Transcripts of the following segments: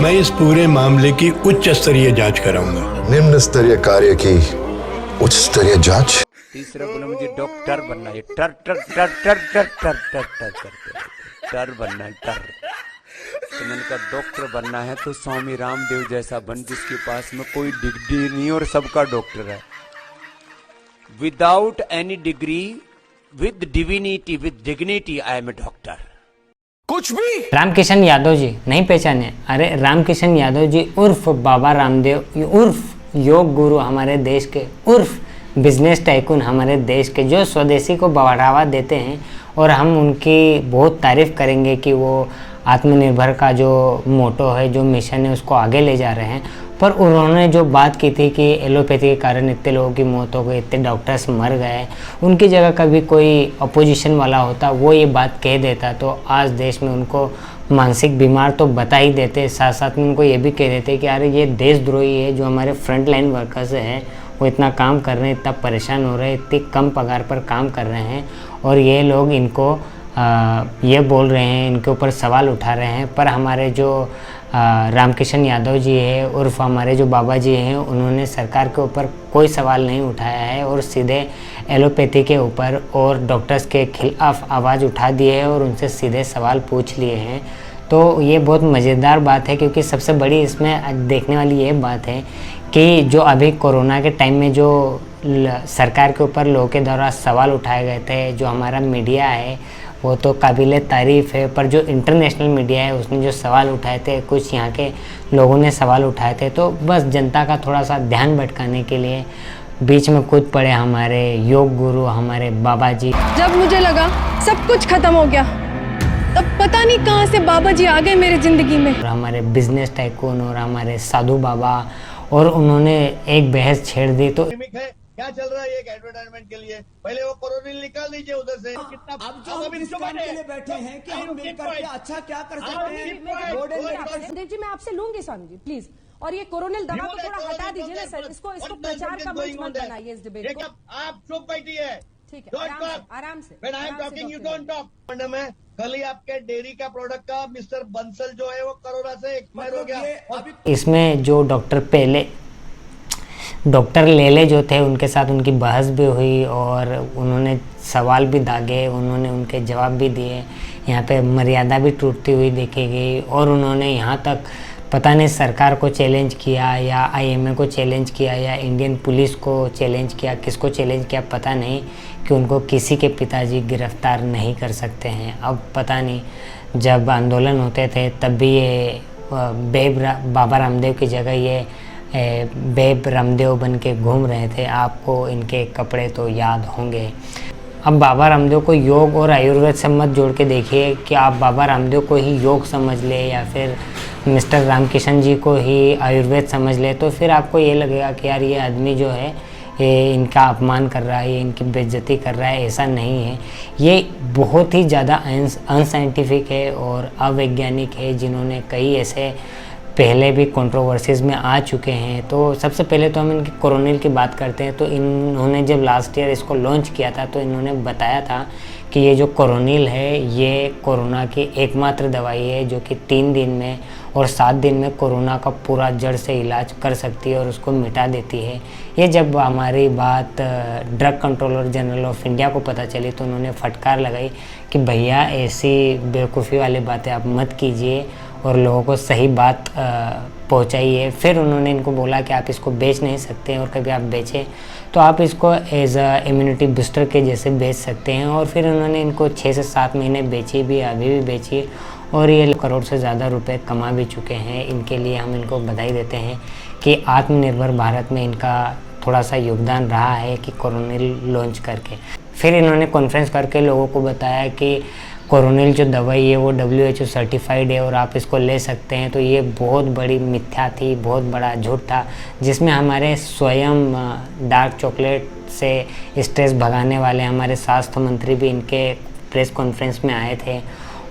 मैं इस पूरे मामले की उच्च स्तरीय जांच कराऊंगा। निम्न स्तरीय कार्य की उच्च स्तरीय जांच। तीसरा बोला मुझे डॉक्टर बनना है। टर टर टर टर टर टर टर टर टर टर बनना है टर। तो मैंने कहा डॉक्टर बनना है तो स्वामी रामदेव जैसा बन जिसके पास में कोई डिग्री नहीं और सबका डॉक्टर है। Without any degree, with divinity, with dignity I am a doctor. कुछ भी। रामकिशन यादव जी नहीं पहचाने? अरे रामकिशन यादव जी उर्फ बाबा रामदेव, उर्फ योग गुरु हमारे देश के, उर्फ बिजनेस टाइकून हमारे देश के, जो स्वदेशी को बढ़ावा देते हैं। और हम उनकी बहुत तारीफ करेंगे कि वो आत्मनिर्भर का जो मोटो है, जो मिशन है, उसको आगे ले जा रहे हैं। पर उन्होंने जो बात की थी कि एलोपैथी के कारण इतने लोगों की मौत हो गई, इतने डॉक्टर्स मर गए, उनकी जगह कभी कोई अपोजिशन वाला होता वो ये बात कह देता तो आज देश में उनको मानसिक बीमार तो बता ही देते, साथ साथ में उनको ये भी कह देते कि अरे ये देशद्रोही है। जो हमारे फ्रंट लाइन वर्कर्स हैं वो इतना काम कर रहे हैं, इतना परेशान हो रहे हैं, इतनी कम पगार पर काम कर रहे हैं और ये लोग इनको ये बोल रहे हैं, इनके ऊपर सवाल उठा रहे हैं। पर हमारे जो रामकिशन यादव जी है उर्फ हमारे जो बाबा जी हैं, उन्होंने सरकार के ऊपर कोई सवाल नहीं उठाया है और सीधे एलोपैथी के ऊपर और डॉक्टर्स के खिलाफ आवाज़ उठा दी है और उनसे सीधे सवाल पूछ लिए हैं। तो ये बहुत मज़ेदार बात है, क्योंकि सबसे बड़ी इसमें देखने वाली ये बात है कि जो अभी कोरोना के टाइम में जो सरकार के ऊपर लोगों के द्वारा सवाल उठाए गए थे, जो हमारा मीडिया है वो तो काबिल तारीफ़ है, पर जो इंटरनेशनल मीडिया है उसने जो सवाल उठाए थे, कुछ यहाँ के लोगों ने सवाल उठाए थे, तो बस जनता का थोड़ा सा ध्यान भटकाने के लिए बीच में कूद पड़े हमारे योग गुरु, हमारे बाबा जी। जब मुझे लगा सब कुछ खत्म हो गया, तब पता नहीं कहाँ से बाबा जी आ गए मेरे ज़िंदगी में। और हमारे बिजनेस टाइकून और हमारे साधु बाबा, और उन्होंने एक बहस छेड़ दी। तो क्या चल रहा है एक एडवर्टाइजमेंट के लिए? पहले वो कोरोनिल निकाल दीजिए उधर से। कितना अब जो हम इस काम के लिए बैठे हैं कि हम मिलकर के अच्छा क्या कर सकते हैं। देव जी मैं आपसे लूंगी स्वामी जी प्लीज, और ये कोरोनिल दवा को थोड़ा हटा दीजिए ना सर, इसको प्रचार का मंच मत बनाइए इस डिबेट को। आप चुप बैठिए, ठीक है, आराम से। When I am talking, you don't talk. कल ही आपके डेयरी का प्रोडक्ट का मिस्टर बंसल जो है वो कोरोना से एक्सपायर हो गया। इसमें जो डॉक्टर लेले जो थे उनके साथ उनकी बहस भी हुई और उन्होंने सवाल भी दागे, उन्होंने उनके जवाब भी दिए। यहाँ पे मर्यादा भी टूटती हुई देखी गई और उन्होंने यहाँ तक पता नहीं सरकार को चैलेंज किया या आईएमए को चैलेंज किया या इंडियन पुलिस को चैलेंज किया, किसको चैलेंज किया पता नहीं, कि उनको किसी के पिताजी गिरफ्तार नहीं कर सकते हैं। अब पता नहीं, जब आंदोलन होते थे तब भी ये बाबा रामदेव की जगह ये बेब रामदेव बन के घूम रहे थे। आपको इनके कपड़े तो याद होंगे। अब बाबा रामदेव को योग और आयुर्वेद से मत जोड़ के देखिए कि आप बाबा रामदेव को ही योग समझ ले या फिर मिस्टर रामकिशन जी को ही आयुर्वेद समझ ले, तो फिर आपको ये लगेगा कि यार ये आदमी जो है ये इनका अपमान कर रहा है, ये इनकी बेइज्जती कर रहा है। ऐसा नहीं है, ये बहुत ही ज़्यादा अनसाइंटिफिक है और अवैज्ञानिक है, जिन्होंने कई ऐसे पहले भी कंट्रोवर्सीज़ में आ चुके हैं। तो सबसे पहले तो हम इनकी कोरोनिल की बात करते हैं। तो इन्होंने जब लास्ट ईयर इसको लॉन्च किया था तो इन्होंने बताया था कि ये जो कोरोनिल है ये कोरोना की एकमात्र दवाई है जो कि 3 दिन में और 7 दिन में कोरोना का पूरा जड़ से इलाज कर सकती है और उसको मिटा देती है। ये जब हमारी बात drug controller general of India को पता चली तो उन्होंने फटकार लगाई कि भैया ऐसी बेवकूफ़ी वाली बातें आप मत कीजिए और लोगों को सही बात पहुंचाइए। फिर उन्होंने इनको बोला कि आप इसको बेच नहीं सकते और कभी आप बेचें तो आप इसको एज अ इम्यूनिटी बूस्टर के जैसे बेच सकते हैं। और फिर उन्होंने इनको 6 से 7 महीने बेची भी, अभी भी बेची और ये करोड़ से ज़्यादा रुपए कमा भी चुके हैं। इनके लिए हम इनको बधाई देते हैं कि आत्मनिर्भर भारत में इनका थोड़ा सा योगदान रहा है कि कोरोनिल लॉन्च करके। फिर इन्होंने कॉन्फ्रेंस करके लोगों को बताया कि कोरोनिल जो दवाई है वो WHO सर्टिफाइड है और आप इसको ले सकते हैं। तो ये बहुत बड़ी मिथ्या थी, बहुत बड़ा झूठ था, जिसमें हमारे स्वयं डार्क चॉकलेट से स्ट्रेस भगाने वाले हमारे स्वास्थ्य मंत्री भी इनके प्रेस कॉन्फ्रेंस में आए थे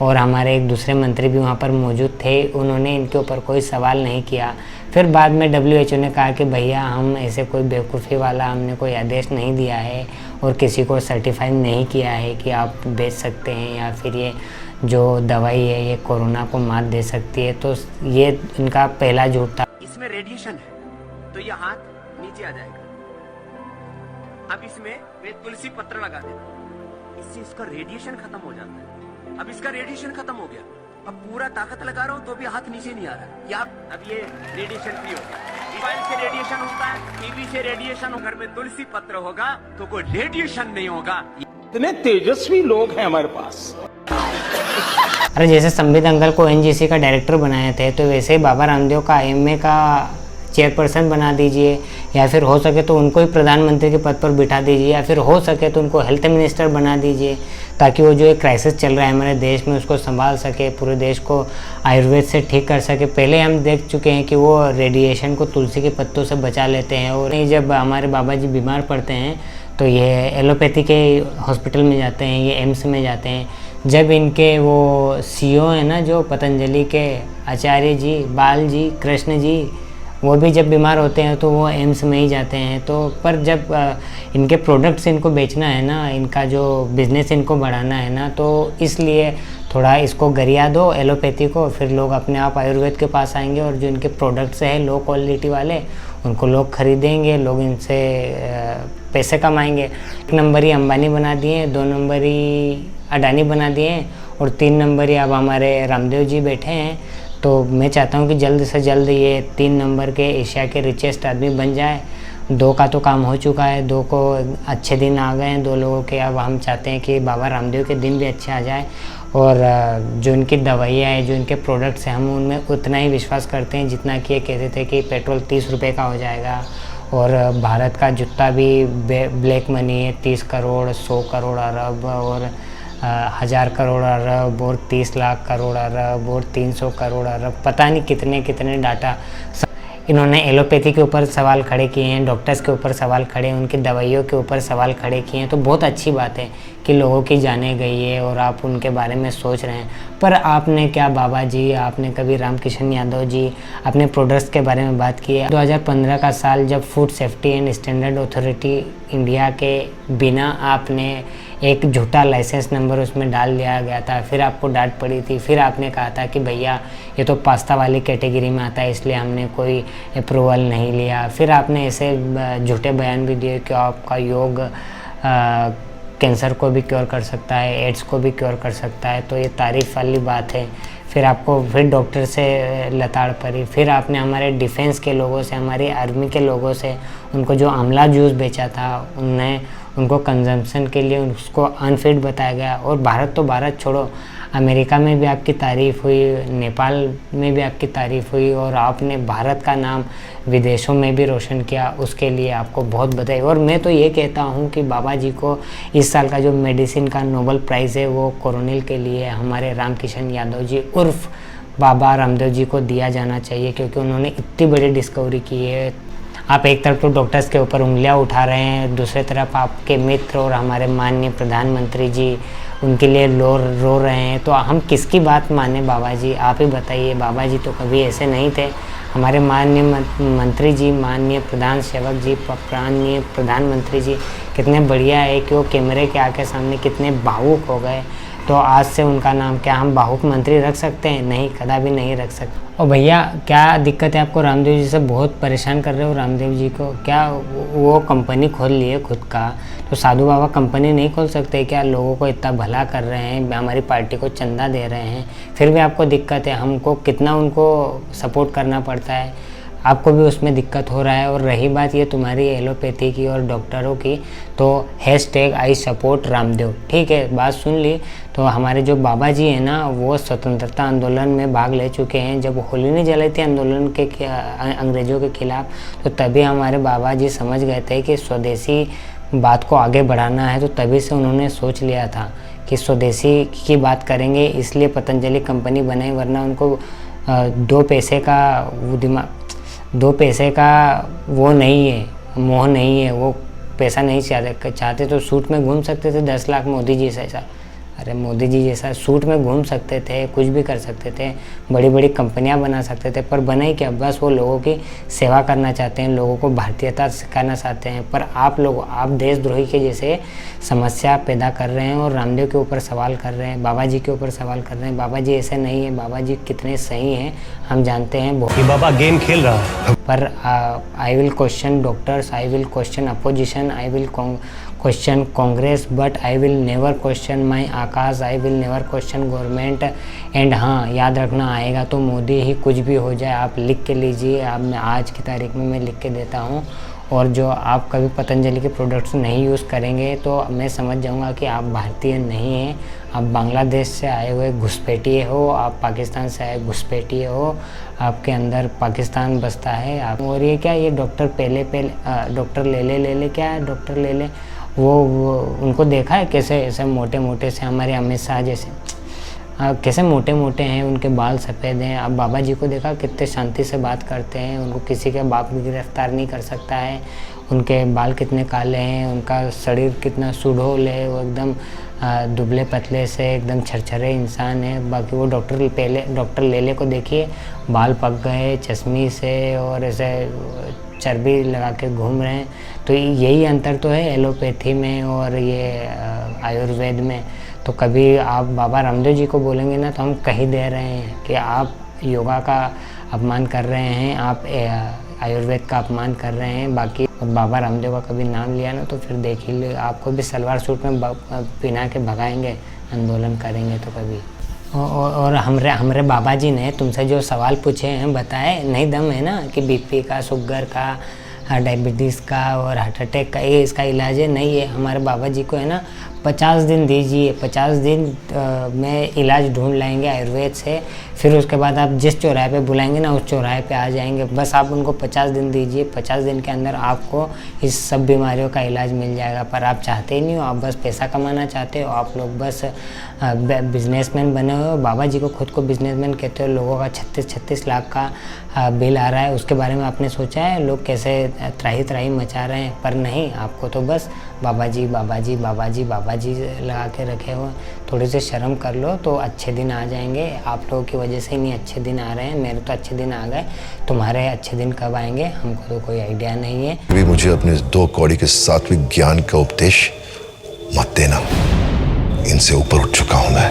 और हमारे एक दूसरे मंत्री भी वहाँ पर मौजूद थे। उन्होंने इनके ऊपर कोई सवाल नहीं किया। फिर बाद में WHO ने कहा कि भैया हम ऐसे कोई बेवकूफ़ी वाला हमने कोई आदेश नहीं दिया है और किसी को सर्टिफाई नहीं किया है कि आप बेच सकते हैं या फिर ये जो दवाई है ये कोरोना को मात दे सकती है, तो ये इनका पहला झूठ था। इसमें रेडिएशन है तो ये हाथ नीचे आ जाएगा। अब इसमें वे तुलसी पत्र लगा देना, इससे इसका रेडिएशन खत्म हो जाता है। अब इसका रेडिएशन खत्म हो गया, अब पूरा ताकत लगा रहा हूं तो भी हाथ नीचे नहीं आ रहा। या अब ये रेडिएशन फ्री हो गया। मोबाइल से रेडिएशन होता है, टीवी से रेडिएशन, घर में तुलसी पत्र होगा तो कोई रेडिएशन नहीं होगा। इतने तेजस्वी लोग हैं हमारे पास। अरे जैसे संबित अंकल को एनजीसी का डायरेक्टर बनाए थे, तो वैसे ही बाबा रामदेव का आईएमए का चेयरपर्सन बना दीजिए, या फिर हो सके तो उनको ही प्रधानमंत्री के पद पर बिठा दीजिए, या फिर हो सके तो उनको हेल्थ मिनिस्टर बना दीजिए, ताकि वो जो एक क्राइसिस चल रहा है हमारे देश में उसको संभाल सके, पूरे देश को आयुर्वेद से ठीक कर सके। पहले हम देख चुके हैं कि वो रेडिएशन को तुलसी के पत्तों से बचा लेते हैं, और जब हमारे बाबा जी बीमार पड़ते हैं तो ये एलोपैथी के हॉस्पिटल में जाते हैं, ये एम्स में जाते हैं। जब इनके वो सीईओ है ना, जो पतंजलि के आचार्य जी, बाल जी, कृष्ण जी, वो भी जब बीमार होते हैं तो वो एम्स में ही जाते हैं। तो पर जब इनके प्रोडक्ट्स इनको बेचना है ना, इनका जो बिज़नेस इनको बढ़ाना है ना, तो इसलिए थोड़ा इसको गरिया दो एलोपैथी को, फिर लोग अपने आप आयुर्वेद के पास आएंगे, और जो इनके प्रोडक्ट्स हैं लो क्वालिटी वाले उनको लोग खरीदेंगे, लोग इनसे पैसे कमाएंगे। 1 नंबरी अंबानी बना दिए, 2 नंबरी अडानी बना दिए, और 3 नंबरी अब हमारे रामदेव जी बैठे हैं। तो मैं चाहता हूँ कि जल्द से जल्द ये 3 नंबर के एशिया के रिचेस्ट आदमी बन जाए। 2 का तो काम हो चुका है, 2 को अच्छे दिन आ गए हैं 2 लोगों के। अब हम चाहते हैं कि बाबा रामदेव के दिन भी अच्छे आ जाए, और जो इनकी दवाइयाँ हैं, जो इनके प्रोडक्ट्स हैं, हम उनमें उतना ही विश्वास करते हैं जितना कि ये कहते थे कि पेट्रोल 30 रुपये का हो जाएगा, और भारत का जितना भी ब्लैक मनी है 30 करोड़, 100 करोड़ अरब, और 1000 करोड़ अरब, और 30 लाख करोड़ अरब, और 300 करोड़ अरब, पता नहीं कितने कितने डाटा इन्होंने एलोपैथी के ऊपर सवाल खड़े किए हैं, डॉक्टर्स के ऊपर सवाल खड़े, उनकी दवाइयों के ऊपर सवाल खड़े किए हैं। तो बहुत अच्छी बात है कि लोगों की जाने गई है और आप उनके बारे में सोच रहे हैं। पर आपने क्या बाबा जी, आपने कभी रामकिशन यादव जी अपने प्रोडक्ट्स के बारे में बात की है? 2015 का साल जब food safety and standard authority India के बिना आपने एक झूठा लाइसेंस नंबर उसमें डाल दिया गया था, फिर आपको डांट पड़ी थी, फिर आपने कहा था कि भैया ये तो पास्ता वाली कैटेगरी में आता है इसलिए हमने कोई अप्रूवल नहीं लिया। फिर आपने ऐसे झूठे बयान भी दिए कि आपका योग कैंसर को भी क्योर कर सकता है, एड्स को भी क्योर कर सकता है, तो ये तारीफ़ वाली बात है। फिर आपको फिर डॉक्टर से लताड़ पड़ी, फिर आपने हमारे डिफेंस के लोगों से, हमारी आर्मी के लोगों से, उनको जो आंवला जूस बेचा था उनको कंजम्पशन के लिए उसको अनफिट बताया गया। और भारत तो भारत छोड़ो, अमेरिका में भी आपकी तारीफ़ हुई, नेपाल में भी आपकी तारीफ़ हुई, और आपने भारत का नाम विदेशों में भी रोशन किया, उसके लिए आपको बहुत बधाई। और मैं तो ये कहता हूँ कि बाबा जी को इस साल का जो मेडिसिन का नोबेल प्राइज़ है वो कोरोनिल के लिए हमारे रामकिशन यादव जी उर्फ बाबा रामदेव जी को दिया जाना चाहिए, क्योंकि उन्होंने इतनी बड़ी डिस्कवरी की है। आप एक तरफ तो डॉक्टर्स के ऊपर उंगलियां उठा रहे हैं, दूसरी तरफ आपके मित्र और हमारे माननीय प्रधानमंत्री जी उनके लिए रो रहे हैं। तो हम किसकी बात माने बाबा जी, आप ही बताइए। बाबा जी तो कभी ऐसे नहीं थे। हमारे माननीय मंत्री जी, माननीय प्रधान सेवक जी, माननीय प्रधानमंत्री जी कितने बढ़िया है कि वो कैमरे के आके सामने कितने भावुक हो गए। तो आज से उनका नाम क्या हम भावुक मंत्री रख सकते हैं? नहीं, कदापि नहीं रख सकते। और भैया क्या दिक्कत है आपको? रामदेव जी से बहुत परेशान कर रहे हो रामदेव जी को। क्या वो कंपनी खोल लिए खुद का, तो साधु बाबा कंपनी नहीं खोल सकते क्या? लोगों को इतना भला कर रहे हैं, हमारी पार्टी को चंदा दे रहे हैं, फिर भी आपको दिक्कत है। हमको कितना उनको सपोर्ट करना पड़ता है, आपको भी उसमें दिक्कत हो रहा है। और रही बात ये तुम्हारी एलोपैथी की और डॉक्टरों की, तो #I support रामदेव, ठीक है, बात सुन ली। तो हमारे जो बाबा जी हैं ना, वो स्वतंत्रता आंदोलन में भाग ले चुके हैं। जब होली नहीं जलाई थी आंदोलन के अंग्रेज़ों के खिलाफ, तो तभी हमारे बाबा जी समझ गए थे कि स्वदेशी बात को आगे बढ़ाना है। तो तभी से उन्होंने सोच लिया था कि स्वदेशी की बात करेंगे, इसलिए पतंजलि कंपनी बनाई। वरना उनको 2 पैसे का वो दिमाग, 2 पैसे का वो नहीं है, मोह नहीं है। वो पैसा नहीं चाहते तो सूट में घूम सकते थे 10 लाख मोदी जी से अरे मोदी जी जैसा सूट में घूम सकते थे, कुछ भी कर सकते थे, बड़ी बड़ी कंपनियां बना सकते थे, पर बने क्या? बस वो लोगों की सेवा करना चाहते हैं, लोगों को भारतीयता सिखाना चाहते हैं। पर आप देशद्रोही के जैसे समस्या पैदा कर रहे हैं और रामदेव के ऊपर सवाल कर रहे हैं, बाबा जी के ऊपर सवाल कर रहे हैं। बाबा जी ऐसे नहीं है, बाबा जी कितने सही हैं हम जानते हैं। ये बाबा गेम खेल रहा है। पर I will question doctors, I will question opposition, I will question Congress, but I will never question my Akash, I will never question government. And हाँ, याद रखना, आएगा तो मोदी ही, कुछ भी हो जाए। आप लिख के लीजिए, आप मैं आज की तारीख में मैं लिख के देता हूँ। और जो आप कभी पतंजलि के प्रोडक्ट्स नहीं यूज़ करेंगे तो मैं समझ जाऊंगा कि आप भारतीय नहीं हैं, आप बांग्लादेश से आए हुए घुसपैठिए हो, आप पाकिस्तान से आए घुसपैठिए हो, आपके अंदर पाकिस्तान बसता है। आप और ये क्या, ये डॉक्टर डॉक्टर ले क्या है? डॉक्टर ले वो उनको देखा है कैसे ऐसे मोटे मोटे से, हमारे अमित शाह जैसे कैसे मोटे मोटे हैं, उनके बाल सफ़ेद हैं। अब बाबा जी को देखा कितने शांति से बात करते हैं, उनको किसी के बाप भी गिरफ्तार नहीं कर सकता है। उनके बाल कितने काले हैं, उनका शरीर कितना सुडौल है, वो एकदम दुबले पतले से एकदम छरछरे इंसान है। बाकी वो डॉक्टर लेले को देखिए, बाल पक गए चश्मी से और ऐसे चर्बी लगा के घूम रहे हैं। तो यही अंतर तो है एलोपैथी में और ये आयुर्वेद में। तो कभी आप बाबा रामदेव जी को बोलेंगे ना तो हम कह दे रहे हैं कि आप योगा का अपमान कर रहे हैं, आप आयुर्वेद का अपमान कर रहे हैं। बाकी बाबा रामदेव का कभी नाम लिया ना तो फिर देख ही, आपको भी सलवार सूट में पिना के भगाएंगे, आंदोलन करेंगे तो कभी। और हमरे बाबा जी ने तुमसे जो सवाल पूछे हैं बताए, नहीं दम है ना कि बीपी का, शुगर का, डायबिटीज़ का और हार्ट अटैक का ये इसका इलाज है? नहीं है। हमारे बाबा जी को है ना 50 दिन दीजिए, 50 दिन में इलाज ढूंढ लाएंगे आयुर्वेद से। फिर उसके बाद आप जिस चौराहे पे बुलाएंगे ना उस चौराहे पे आ जाएंगे। बस आप उनको 50 दिन दीजिए, 50 दिन के अंदर आपको इस सब बीमारियों का इलाज मिल जाएगा। पर आप चाहते ही नहीं हो, आप बस पैसा कमाना चाहते हो। आप लोग बस बिजनेसमैन बने हुए हो। बाबा जी को खुद को बिजनेसमैन कहते हो। लोगों का 36 लाख का बिल आ रहा है, उसके बारे में आपने सोचा है लोग कैसे त्राही मचा रहे हैं? पर नहीं, आपको तो बस बाबा जी बाबा जी बाबा जी बाबा जी लगा के रखे हुए। थोड़ी सी शर्म कर लो तो अच्छे दिन आ जाएंगे। आप लोगों की वजह से ही नहीं अच्छे दिन आ रहे हैं, मेरे तो अच्छे दिन आ गए। तुम्हारे अच्छे दिन कब आएंगे हमको तो कोई आइडिया नहीं है। भी मुझे अपने 2 कौड़ी के सात्विक ज्ञान का उपदेश मत देना, इनसे ऊपर उठ चुका हूं मैं।